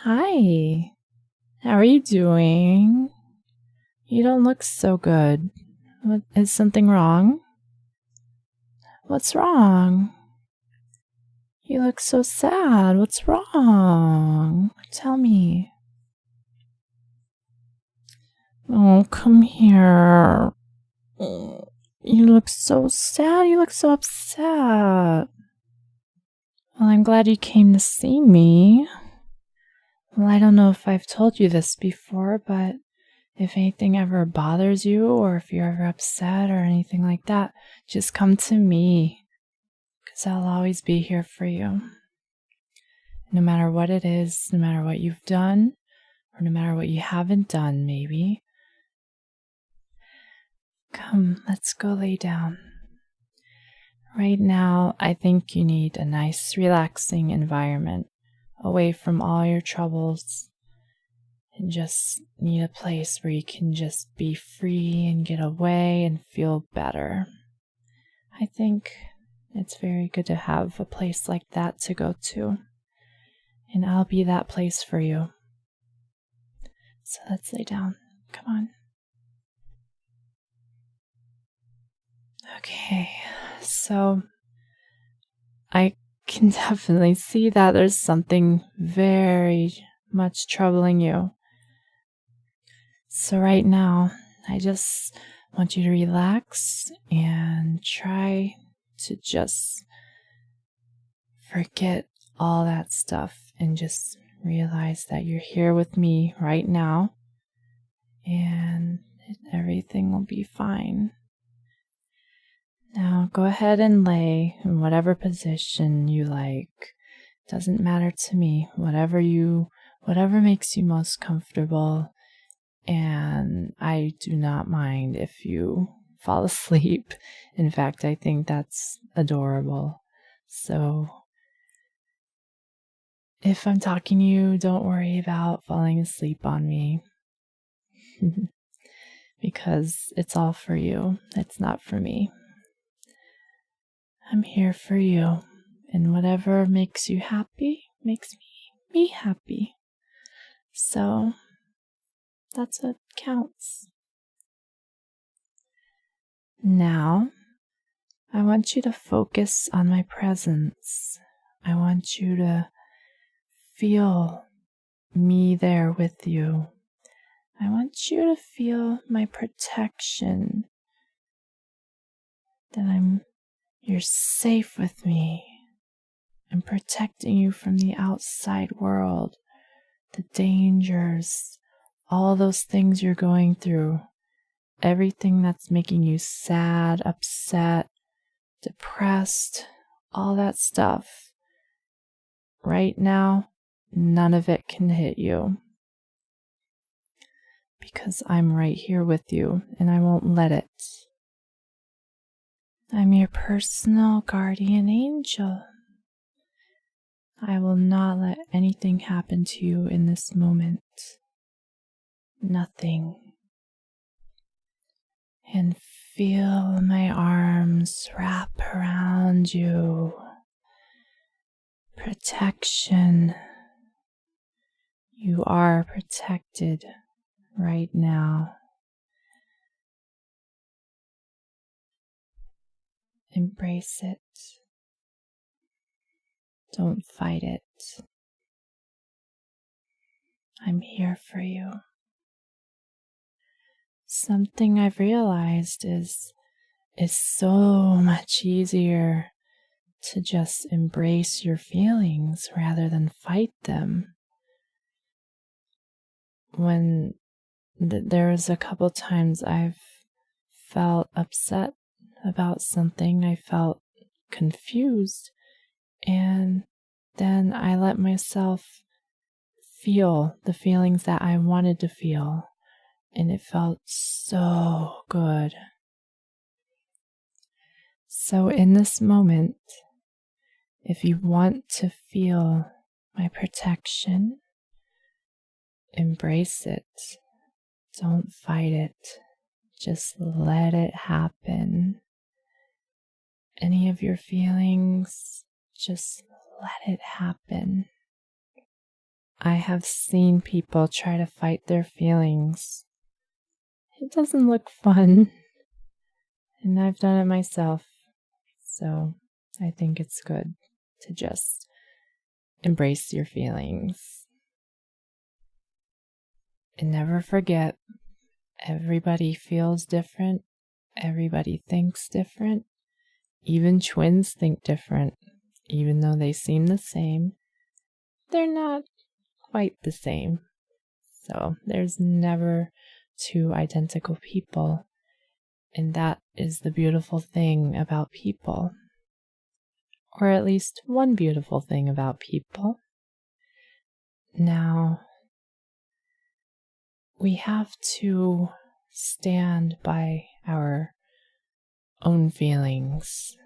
Hi, how are you doing? You don't look so good. Is something wrong? What's wrong? You look so sad. What's wrong? Tell me. Oh, come here. You look so sad. You look so upset. Well, I'm glad you came to see me. Well, I don't know if I've told you this before, but if anything ever bothers you or if you're ever upset or anything like that, just come to me because I'll always be here for you. No matter what it is, no matter what you've done, or no matter what you haven't done, maybe. Come, let's go lay down. Right now, I think you need a nice, relaxing environment away from all your troubles. And just need a place where you can just be free and get away and feel better. I think it's very good to have a place like that to go to. And I'll be that place for you. So let's lay down. Come on. Okay, so I can definitely see that there's something very much troubling you. So right now, I just want you to relax and try to just forget all that stuff and just realize that you're here with me right now and everything will be fine. Now go ahead and lay in whatever position you like. Doesn't matter to me. Whatever makes you most comfortable. And I do not mind if you fall asleep. In fact, I think that's adorable. So if I'm talking to you, don't worry about falling asleep on me. Because it's all for you. It's not for me. I'm here for you. And whatever makes you happy makes me happy. So that's what counts. Now, I want you to focus on my presence. I want you to feel me there with you. I want you to feel my protection. That you're safe with me. I'm protecting you from the outside world, the dangers, all those things you're going through. Everything that's making you sad, upset, depressed, all that stuff. Right now, none of it can hit you. Because I'm right here with you and I won't let it. I'm your personal guardian angel. I will not let anything happen to you in this moment. Nothing. And feel my arms wrap around you. Protection. You are protected right now. Embrace it. Don't fight it. I'm here for you. Something I've realized is so much easier to just embrace your feelings rather than fight them. When there was a couple times I've felt upset about something, I felt confused, and then I let myself feel the feelings that I wanted to feel, and it felt so good. So in this moment, if you want to feel my protection, embrace it. Don't fight it. Just let it happen. Any of your feelings, just let it happen. I have seen people try to fight their feelings. It doesn't look fun. And I've done it myself. So I think it's good to just embrace your feelings. And never forget, everybody feels different. Everybody thinks different. Even twins think different. Even though they seem the same, they're not quite the same. So there's never two identical people. And that is the beautiful thing about people. Or at least one beautiful thing about people. Now, we have to stand by our own feelings.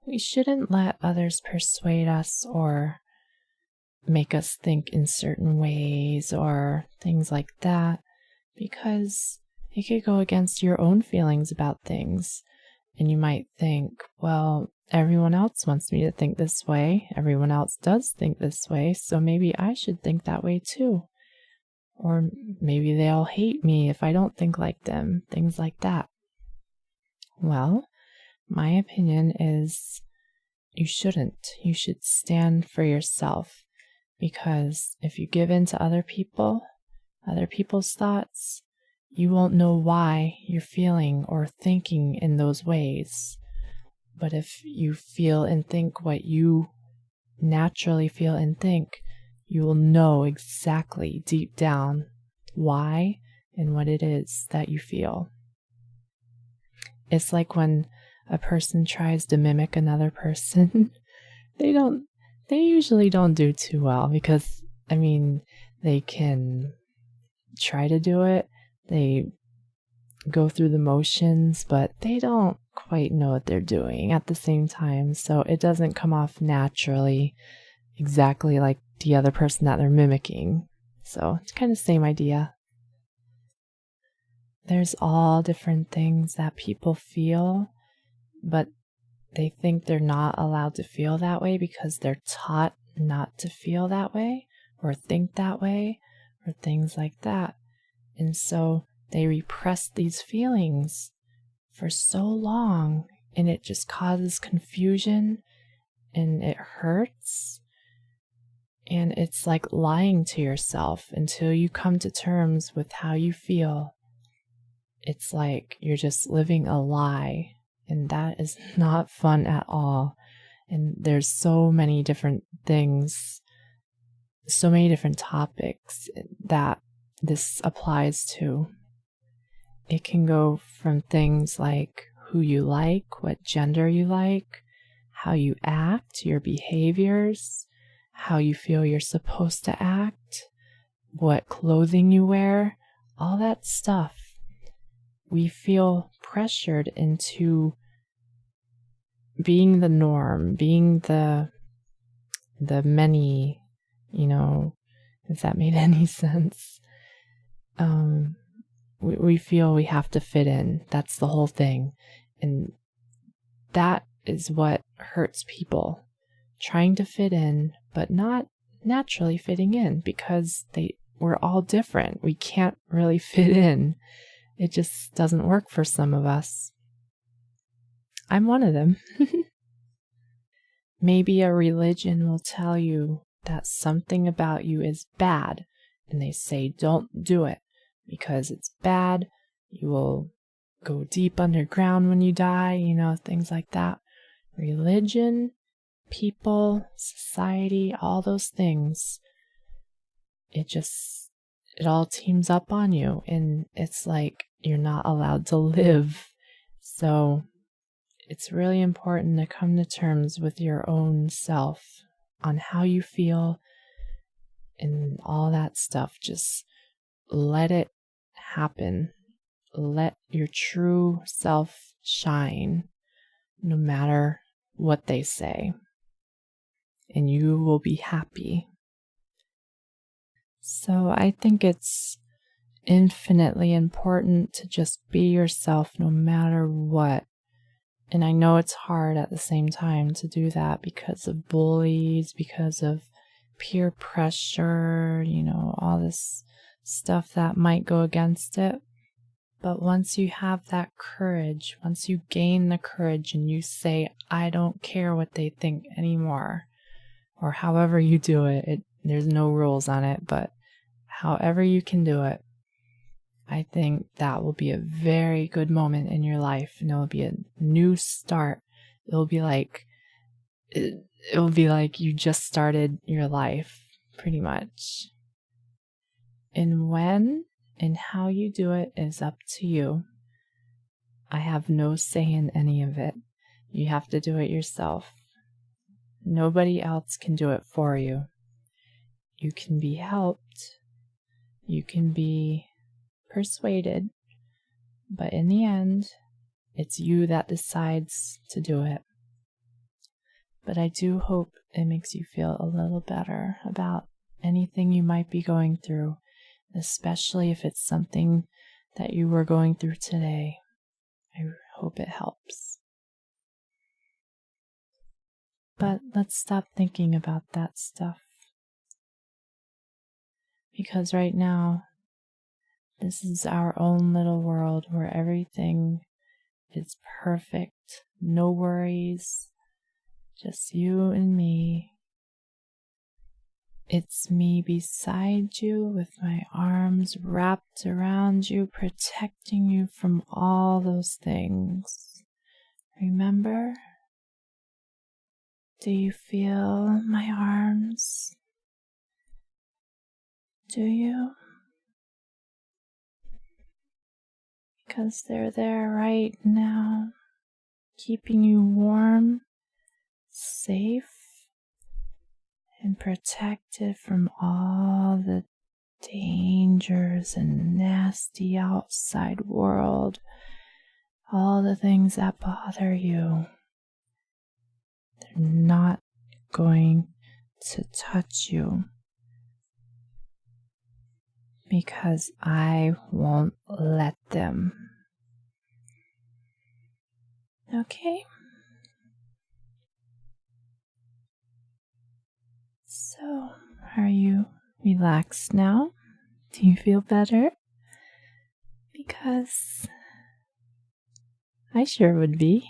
We shouldn't let others persuade us or make us think in certain ways or things like that, because it could go against your own feelings about things. And you might think, well, everyone else wants me to think this way. Everyone else does think this way, so maybe I should think that way too. Or maybe they'll hate me if I don't think like them, things like that. Well, my opinion is you shouldn't. You should stand for yourself, because if you give in to other people's thoughts, you won't know why you're feeling or thinking in those ways. But if you feel and think what you naturally feel and think, you will know exactly deep down why and what it is that you feel. It's like when a person tries to mimic another person, they usually don't do too well, because, they can try to do it. They go through the motions, but they don't quite know what they're doing at the same time. So it doesn't come off naturally exactly like the other person that they're mimicking. So it's kind of the same idea. There's all different things that people feel, but they think they're not allowed to feel that way because they're taught not to feel that way or think that way or things like that. And so they repress these feelings for so long, and it just causes confusion, and it hurts. And it's like lying to yourself until you come to terms with how you feel. It's like you're just living a lie, and that is not fun at all. And there's so many different things, so many different topics that this applies to. It can go from things like who you like, what gender you like, how you act, your behaviors, how you feel you're supposed to act, what clothing you wear, all that stuff. We feel pressured into being the norm, being the many, if that made any sense. We feel we have to fit in. That's the whole thing. And that is what hurts people. Trying to fit in, but not naturally fitting in, because we're all different. We can't really fit in. It just doesn't work for some of us. I'm one of them. Maybe a religion will tell you that something about you is bad, and they say don't do it because it's bad. You will go deep underground when you die, things like that. Religion, people, society, all those things, it all teams up on you, and it's like you're not allowed to live. So it's really important to come to terms with your own self on how you feel and all that stuff. Just let it happen. Let your true self shine, no matter what they say, and you will be happy. So I think it's infinitely important to just be yourself no matter what. And I know it's hard at the same time to do that because of bullies, because of peer pressure, all this stuff that might go against it. But once you have that courage, once you gain the courage and you say, I don't care what they think anymore, or however you do it, there's no rules on it, but however you can do it, I think that will be a very good moment in your life, and it will be a new start. It'll be like you just started your life, pretty much. And when and how you do it is up to you. I have no say in any of it. You have to do it yourself. Nobody else can do it for you. You can be helped. You can be persuaded. But in the end, it's you that decides to do it. But I do hope it makes you feel a little better about anything you might be going through, especially if it's something that you were going through today. I hope it helps. But let's stop thinking about that stuff. Because right now, this is our own little world where everything is perfect. No worries. Just you and me. It's me beside you with my arms wrapped around you, protecting you from all those things. Remember? Do you feel my arms? Do you? Because they're there right now, keeping you warm, safe, and protected from all the dangers and nasty outside world, all the things that bother you. They're not going to touch you because I won't let them. Okay? So, are you relaxed now? Do you feel better? Because I sure would be.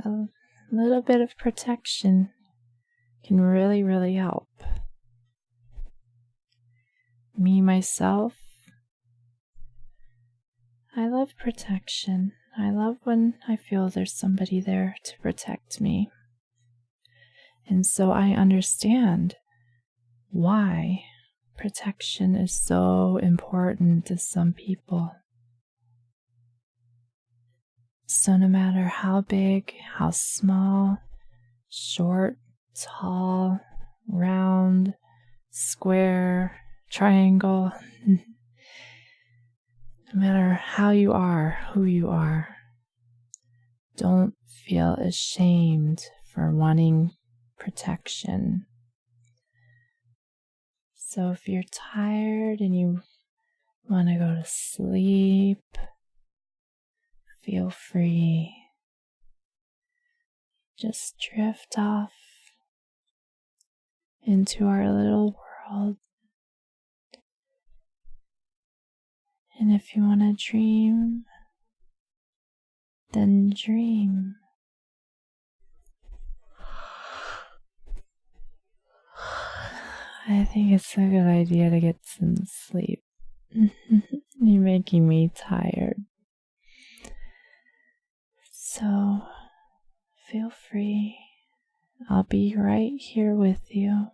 A little bit of protection can really, really help. Me, myself, I love protection. I love when I feel there's somebody there to protect me. And so I understand why protection is so important to some people. So no matter how big, how small, short, tall, round, square, triangle, no matter how you are, who you are, don't feel ashamed for wanting protection. So if you're tired and you want to go to sleep, feel free. Just drift off into our little world. And if you want to dream, then dream. I think it's a good idea to get some sleep. You're making me tired. So, feel free. I'll be right here with you.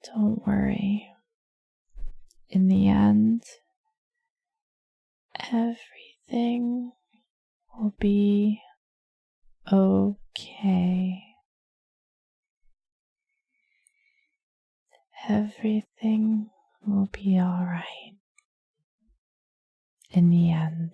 Don't worry. In the end, everything will be okay. Everything will be all right in the end.